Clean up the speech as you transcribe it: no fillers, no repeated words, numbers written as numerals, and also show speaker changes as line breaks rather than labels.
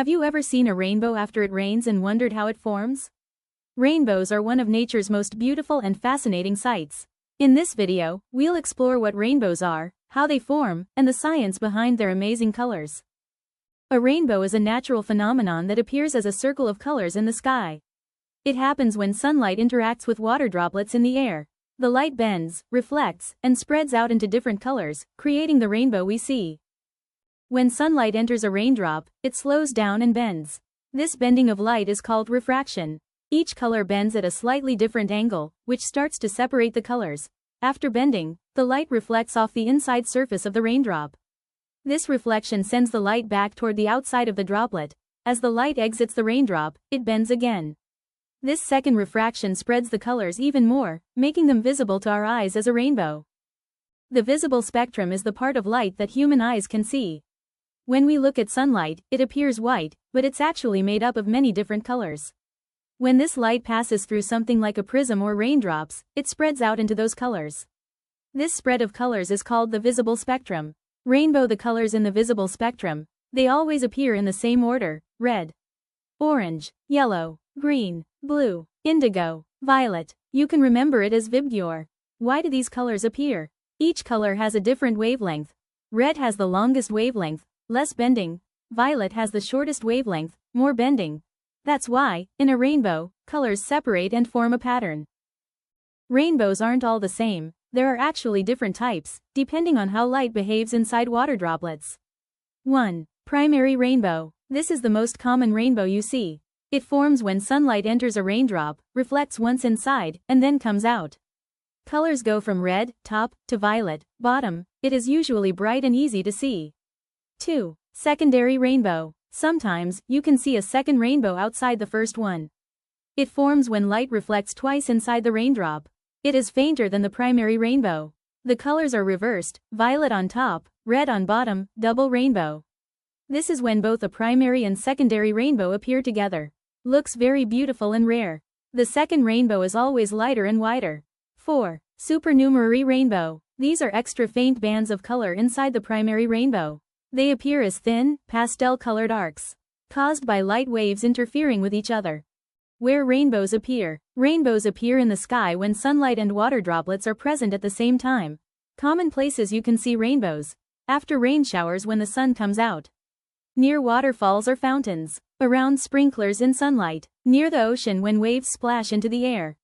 Have you ever seen a rainbow after it rains and wondered how it forms? Rainbows are one of nature's most beautiful and fascinating sights. In this video, we'll explore what rainbows are, how they form, and the science behind their amazing colors. A rainbow is a natural phenomenon that appears as a circle of colors in the sky. It happens when sunlight interacts with water droplets in the air. The light bends, reflects, and spreads out into different colors, creating the rainbow we see. When sunlight enters a raindrop, it slows down and bends. This bending of light is called refraction. Each color bends at a slightly different angle, which starts to separate the colors. After bending, the light reflects off the inside surface of the raindrop. This reflection sends the light back toward the outside of the droplet. As the light exits the raindrop, it bends again. This second refraction spreads the colors even more, making them visible to our eyes as a rainbow. The visible spectrum is the part of light that human eyes can see. When we look at sunlight, it appears white, but it's actually made up of many different colors. When this light passes through something like a prism or raindrops, it spreads out into those colors. This spread of colors is called the visible spectrum. The colors in the visible spectrum, they always appear in the same order: red, orange, yellow, green, blue, indigo, violet. You can remember it as VIBGYOR. Why do these colors appear? Each color has a different wavelength. Red has the longest wavelength, less bending. Violet has the shortest wavelength, more bending. That's why, in a rainbow, colors separate and form a pattern. Rainbows aren't all the same. There are actually different types, depending on how light behaves inside water droplets. 1. Primary rainbow. This is the most common rainbow you see. It forms when sunlight enters a raindrop, reflects once inside, and then comes out. Colors go from red, top, to violet, bottom. It is usually bright and easy to see. 2. Secondary rainbow. Sometimes, you can see a second rainbow outside the first one. It forms when light reflects twice inside the raindrop. It is fainter than the primary rainbow. The colors are reversed: violet on top, red on bottom, double rainbow. This is when both a primary and secondary rainbow appear together. Looks very beautiful and rare. The second rainbow is always lighter and wider. 4. Supernumerary rainbow. These are extra faint bands of color inside the primary rainbow. They appear as thin, pastel-colored arcs, caused by light waves interfering with each other. Where rainbows appear. Rainbows appear in the sky when sunlight and water droplets are present at the same time. Common places you can see rainbows: after rain showers when the sun comes out, near waterfalls or fountains, around sprinklers in sunlight, near the ocean when waves splash into the air.